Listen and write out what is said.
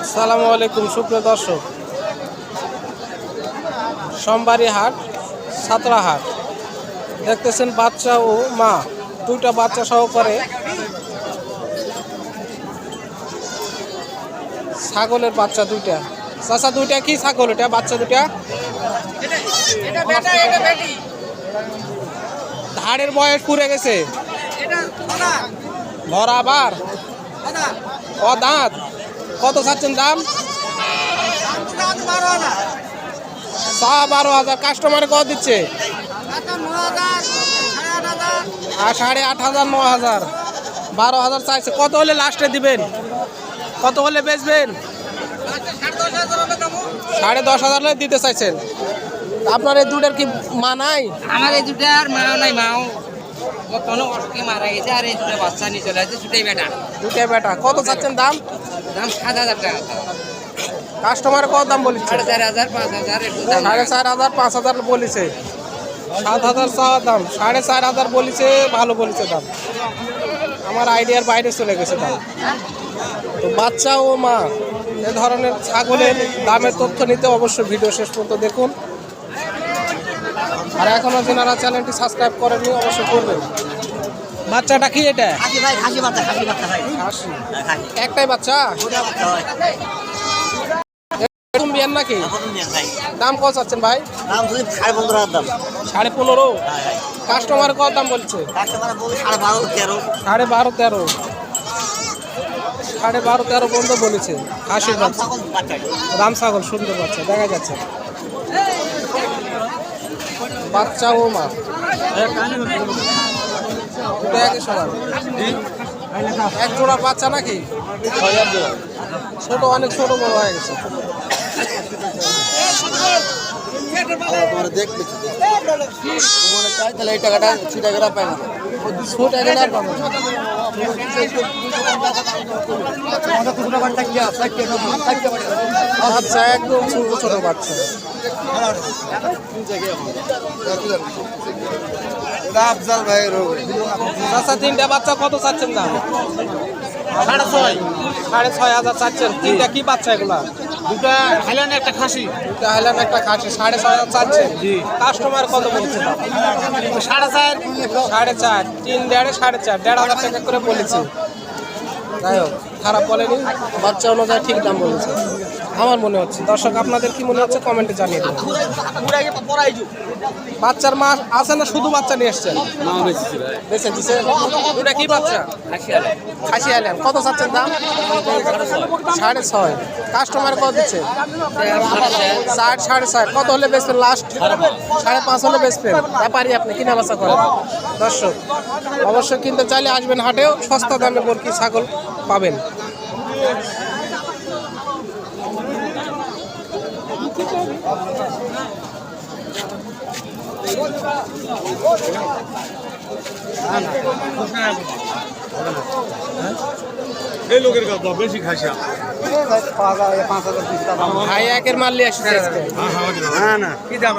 আসসালামু আলাইকুম সুপ্রিয় দর্শক, সোমবারী হাট ছাতরা হাট দেখতেছেন। বাচ্চা ও মা দুইটা বাচ্চা সহকারে ছাগলের বাচ্চা দুইটা। চাচা দুইটা কি ছাগল? এটা বাচ্চা দুইটা ধাড়ের বয়স পুড়ে গেছে, ভরা আবার ও দাঁত। কত চাচ্ছেন দাম? 12,000। কাস্টমারে কত দিচ্ছে? 8,500, 9,000, 12,000 চাইছে। কত হলে লাস্টে দিবেন? কত হলে বেচবেন? 10,500 হলে দিতে চাইছেন। আপনার এই দুটার কি মা নাই? আমার এই দুটার মা নাই, মাও কোনো অসুখে মারা গেছে। আর এই দুটো বাচ্চা নিয়ে চলে আসছে, দুটাই বেটা। দুটাই বেটা। কত চাচ্ছেন দাম? দাম 7,000 টাকা। কাস্টমার কত দাম বলেছে? 4,500, 5,000 একটু দাম। 4,500, 5,000 বলেছে। 7,000 চাওয়ার দাম, 4,500 বলেছে। ভালো বলেছে দাম, আমার আইডিয়ার বাইরে চলে গেছে দাম। তো বাচ্চা ও মা এ ধরনের ছাগলের দামের তথ্য নিতে অবশ্যই ভিডিও শেষ পর্যন্ত দেখুন। আর এখনো যারা চ্যানেলটি সাবস্ক্রাইব করেননি অবশ্যই করবেন। বাচ্চাটা কি এটা? খাসি বাচ্চা ভাই। খাসি। একটাই বাচ্চা? বিয়ান নাকি? দাম কত চাচ্ছেন ভাই? দাম 15,500 দাম। 15.5। কাস্টমার কত দাম বলছে? 12,500, 13.5, 13.5 পর্যন্ত বলেছে। খাসির বাচ্চা, রাম ছাগল, সুন্দর বাচ্চা দেখা যাচ্ছে। বাচ্চা ও মা একই সমান। এক জোড়া বাচ্চা নাকি? ছোট, অনেক ছোট বড় হয়ে গেছে। তাহলে এই টাকাটা ছিটাকেরা পায় না। বাচ্চা একদম ছোট ছোট বাচ্চা। আচ্ছা, তিনটা বাচ্চা কত চাচ্ছেন দাম? 6,500 চাচ্ছেন। তিনটা কি বাচ্চা এগুলা? দুটা হাইল্যান্ড একটা খাসি। দুটা হাইল্যান্ড একটা খাসি। 6,500 চাচ্ছেন। কাস্টমার কত বলছে? 4.5। 4.5, 3 1.5, 4.5, 1,500 টাকা করে বলেছে। যাই হোক, খারাপ বলেনি, বাচ্চা অনুযায়ী ঠিক দাম বলেছে আমার মনে হচ্ছে। দর্শক আপনাদের কি মনে হচ্ছে কমেন্টে জানিয়ে দেবেন। বাচ্চার মা আছে না শুধু বাচ্চা নিয়ে এসছেন? বেঁচে দিছে। দুটা কি বাচ্চা? খাসি আইল্যান্ড। কত চাচ্ছেন দাম? 6.5। কাস্টমার কত দিচ্ছে? 60, 6.5। কত হলে বেচবেন লাস্ট? 5.5 হলে বেচবেন। ব্যাপারই আপনি কিনা বাচ্চা করেন। দর্শক অবশ্যই কিনতে চাইলে আসবেন হাটেও, সস্তা দামে বরকি ছাগল পাবেন। এই লোকের কথা বেশি খাসা। ভাই একের মাল নিয়ে আসছে আজকে। না না কি দাম?